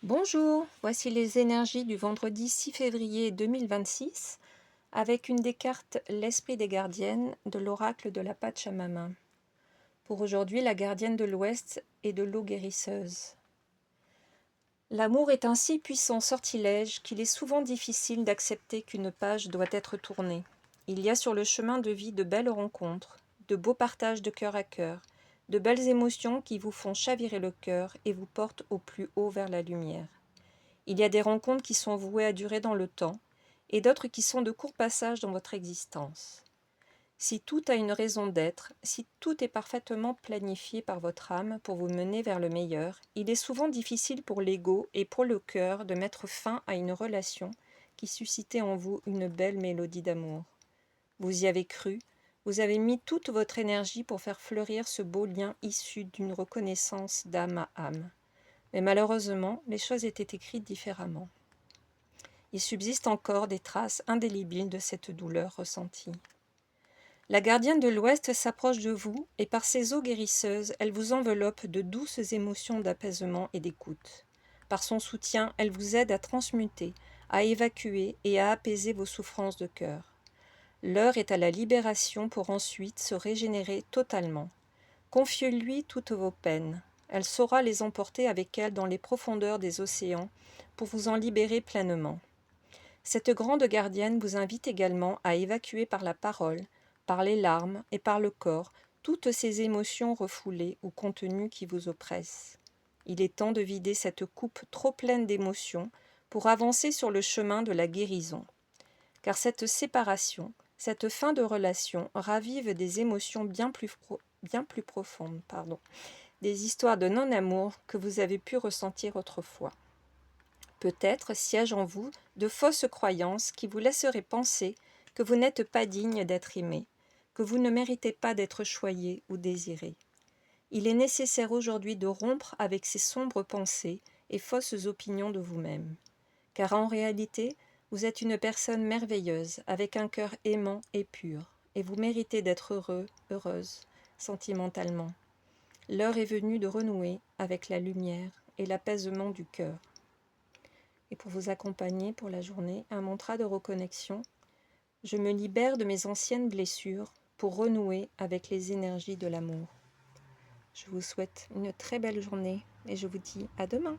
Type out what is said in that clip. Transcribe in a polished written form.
Bonjour, voici les énergies du vendredi 6 février 2026 avec une des cartes L'Esprit des gardiennes de l'oracle de la Pachamama. Pour aujourd'hui, la gardienne de l'Ouest et de l'eau guérisseuse. L'amour est un si puissant sortilège qu'il est souvent difficile d'accepter qu'une page doit être tournée. Il y a sur le chemin de vie de belles rencontres, de beaux partages de cœur à cœur, de belles émotions qui vous font chavirer le cœur et vous portent au plus haut vers la lumière. Il y a des rencontres qui sont vouées à durer dans le temps et d'autres qui sont de courts passages dans votre existence. Si tout a une raison d'être, si tout est parfaitement planifié par votre âme pour vous mener vers le meilleur, il est souvent difficile pour l'ego et pour le cœur de mettre fin à une relation qui suscitait en vous une belle mélodie d'amour. Vous y avez cru, vous avez mis toute votre énergie pour faire fleurir ce beau lien issu d'une reconnaissance d'âme à âme. Mais malheureusement, les choses étaient écrites différemment. Il subsiste encore des traces indélébiles de cette douleur ressentie. La gardienne de l'Ouest s'approche de vous et par ses eaux guérisseuses, elle vous enveloppe de douces émotions d'apaisement et d'écoute. Par son soutien, elle vous aide à transmuter, à évacuer et à apaiser vos souffrances de cœur. L'heure est à la libération pour ensuite se régénérer totalement. Confiez-lui toutes vos peines. Elle saura les emporter avec elle dans les profondeurs des océans pour vous en libérer pleinement. Cette grande gardienne vous invite également à évacuer par la parole, par les larmes et par le corps toutes ces émotions refoulées ou contenues qui vous oppressent. Il est temps de vider cette coupe trop pleine d'émotions pour avancer sur le chemin de la guérison. Car cette séparation, cette fin de relation ravive des émotions bien plus profondes, des histoires de non-amour que vous avez pu ressentir autrefois. Peut-être siègent en vous de fausses croyances qui vous laisseraient penser que vous n'êtes pas digne d'être aimé, que vous ne méritez pas d'être choyé ou désiré. Il est nécessaire aujourd'hui de rompre avec ces sombres pensées et fausses opinions de vous-même. Car en réalité, vous êtes une personne merveilleuse, avec un cœur aimant et pur, et vous méritez d'être heureux, heureuse, sentimentalement. L'heure est venue de renouer avec la lumière et l'apaisement du cœur. Et pour vous accompagner pour la journée, un mantra de reconnexion. Je me libère de mes anciennes blessures pour renouer avec les énergies de l'amour. Je vous souhaite une très belle journée et je vous dis à demain.